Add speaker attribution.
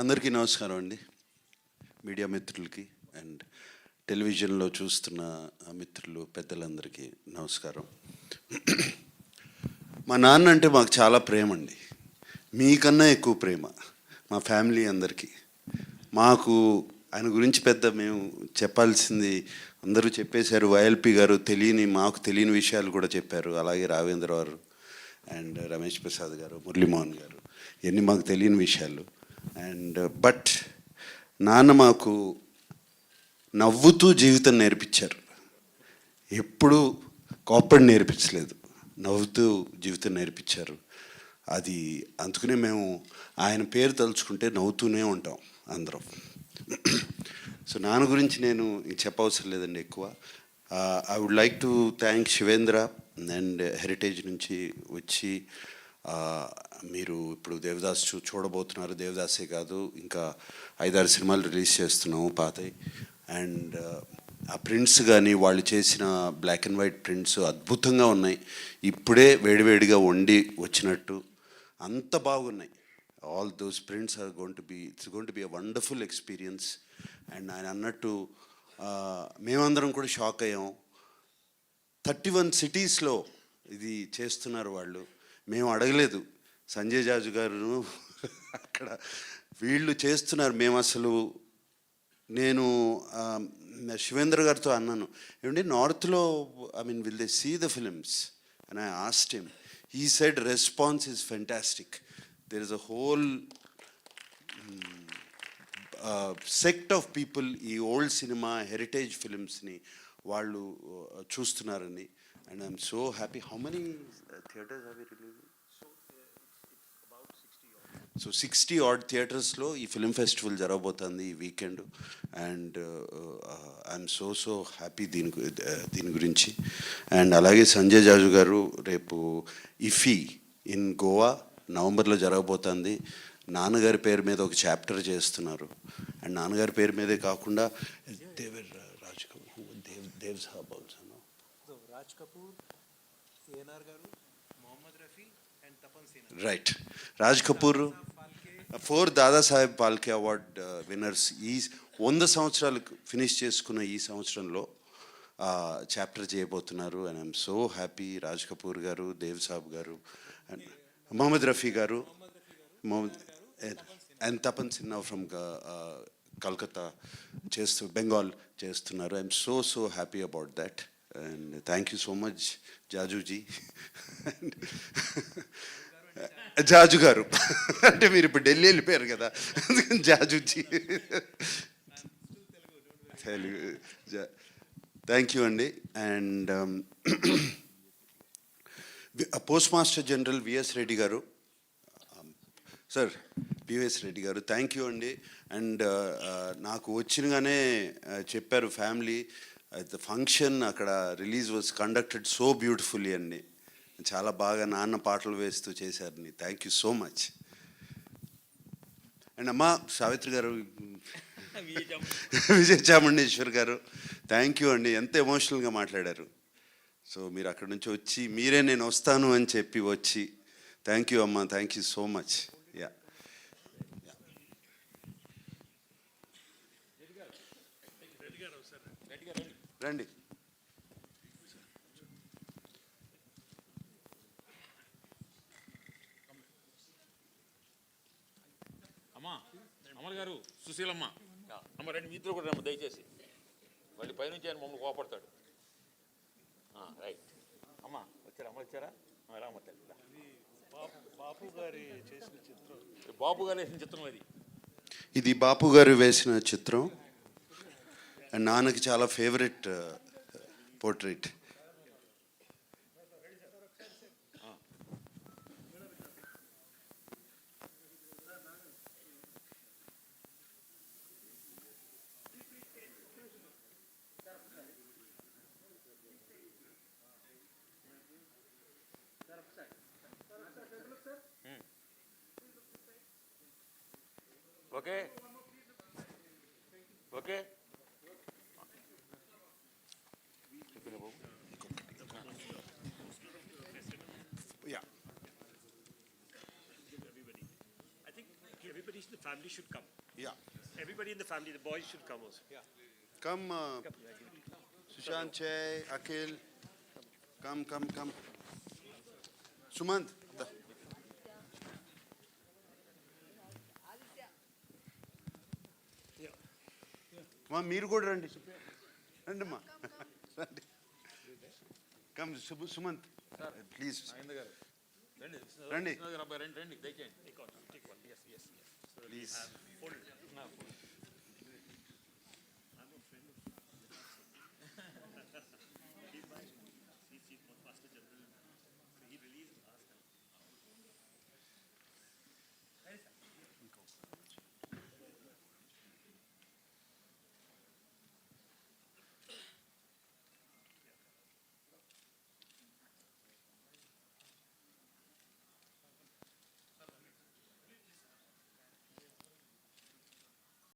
Speaker 1: అందరికీ నమస్కారం అండి. మీడియా మిత్రులకి అండ్ టెలివిజన్లో చూస్తున్న మిత్రులు పెద్దలందరికీ నమస్కారం. మా నాన్న అంటే మాకు చాలా ప్రేమ అండి, మీకన్నా ఎక్కువ ప్రేమ మా ఫ్యామిలీ అందరికీ. మాకు ఆయన గురించి పెద్ద మేము చెప్పాల్సింది అందరూ చెప్పేశారు. వైఎల్పి గారు మాకు తెలియని విషయాలు కూడా చెప్పారు. అలాగే రావేంద్ర గారు అండ్ రమేష్ ప్రసాద్ గారు, మురళీమోహన్ గారు, ఇవన్నీ మాకు తెలియని విషయాలు. అండ్ బట్ నాన్న మాకు నవ్వుతూ జీవితం నేర్పించారు. ఎప్పుడూ కోప్పడి నేర్పించలేదు, నవ్వుతూ జీవితం నేర్పించారు. అది అందుకనే మేము ఆయన పేరు తలుచుకుంటే నవ్వుతూనే ఉంటాం అందరం. సో నాన్న గురించి నేను చెప్పవసరం లేదండి ఎక్కువ. I would like to thank Shivendra and heritage నుంచి వచ్చి మీరు ఇప్పుడు దేవదాస్ చూడబోతున్నారు. దేవదాసే కాదు, ఇంకా 5-6 సినిమాలు రిలీజ్ చేస్తున్నాము పాతవి. అండ్ ఆ ప్రింట్స్ కానీ వాళ్ళు చేసిన బ్లాక్ అండ్ వైట్ ప్రింట్స్ అద్భుతంగా ఉన్నాయి. ఇప్పుడే వేడివేడిగా వండి వచ్చినట్టు అంత బాగున్నాయి. All those prints are it's going to be a wonderful experience. And ఆయన అన్నట్టు మేమందరం కూడా షాక్ అయ్యాం. 31 సిటీస్లో ఇది చేస్తున్నారు వాళ్ళు. మేము అడగలేదు. సంజయ్ జాజు గారు అక్కడ వీళ్ళు చేస్తున్నారు. మేము అసలు నేను శివేంద్ర గారితో అన్నాను, ఏమంటే నార్త్లో will they see the films and I asked him. He said response is fantastic. There is a whole sect of people ఈ ఓల్డ్ సినిమా హెరిటేజ్ ఫిలిమ్స్ని వాళ్ళు చూస్తున్నారని. And I'm so happy. How many theatres have you release? So 60 odd థియేటర్స్లో ఈ film festival జరగబోతుంది ఈ weekend. And I'm so happy దీని గురించి. అండ్ అలాగే సంజయ్ జాజు గారు రేపు ఇఫీ ఇన్ గోవా నవంబర్లో జరగబోతుంది. నాన్నగారి పేరు మీద ఒక చాప్టర్ చేస్తున్నారు. అండ్ నాన్నగారి పేరు మీదే కాకుండా రాజ్ కపూర్, దేవ్ సాబ్ ఆల్సో, రాజ్ కపూర్, ఏఎన్ఆర్ గారు, Mohammed Rafi and Tapan Sinha. Right. Raj Kapoor 4 Dadasaheb Phalke award winners. ఈ 100 సంవత్సరాలు ఫినిష్ చేసుకున్న ఈ సంవత్సరంలో చాప్టర్ చేయబోతున్నారు. And I'm so happy. Raj Kapoor గారు, దేవ్ సాబ్ గారు అండ్ మొహమ్మద్ రఫీ గారు, అండ్ తపన్ సిన్హా ఫ్రమ్ కల్కత్తా బెంగాల్ చేస్తున్నారు. I'm so happy about that. And thank you so much Jajuji. Jaju గారు అంటే మీరు ఇప్పుడు ఢిల్లీ వెళ్ళిపోయారు కదా, జాజుజీ తెలుగు. థ్యాంక్ యూ అండి. And post master general VS Reddy గారు, సార్ పివిఎస్ రెడ్డి గారు, థ్యాంక్ యూ అండి. అండ్ నాకు వచ్చినగానే చెప్పారు ఫ్యామిలీ ద ఫంక్షన్ అక్కడ release was conducted so beautifully అండి. చాలా బాగా నాన్న పాటలు వేస్తూ చేశారని. Thank you so much. And అమ్మ సావిత్రి గారు, విజయ చాముండేశ్వర్ గారు, థ్యాంక్ యూ అండి. ఎంత ఎమోషనల్గా మాట్లాడారు. సో మీరు అక్కడి నుంచి వచ్చి మీరే నేను వస్తాను అని చెప్పి వచ్చి, థ్యాంక్ యూ అమ్మ, thank you so much. Yeah రండి.
Speaker 2: అమల్ గారు, సుశీలమ్మ అమ్మ రండి, మీతో కూడా రమ్మ దయచేసి. మళ్ళీ పైనుంచి ఆయన మమ్మల్ని కోపడతాడు. రైట్ అమ్మ వచ్చారా? అమ్మ వచ్చారా? రామ్మ తల్లి.
Speaker 3: బాపు గారు చేసిన చిత్రం,
Speaker 2: బాపు గారు వేసిన చిత్రం అది.
Speaker 1: ఇది బాపు గారు వేసిన చిత్రం. అండ్ నాన్నకి చాలా favourite portrait.
Speaker 2: Okay okay
Speaker 1: Yeah.
Speaker 3: everybody everybody in the family should come.
Speaker 1: Yeah
Speaker 3: Everybody in the family, the boys should come also. Yeah.
Speaker 1: Come Sushant Chay Akhil come Sumanth అమ్మా మీరు కూడా రండి రండి అమ్మా రండి కమ్ సుమంత్ ప్లీజ్
Speaker 2: ఆనంద్ గారు రండి
Speaker 1: రండి.
Speaker 2: విశ్వనాథ్ గారు అబ్బాయి రండి రండి దయచేయండి
Speaker 3: Take one. Yes, yes, yes. So that we
Speaker 1: Please.
Speaker 3: have full.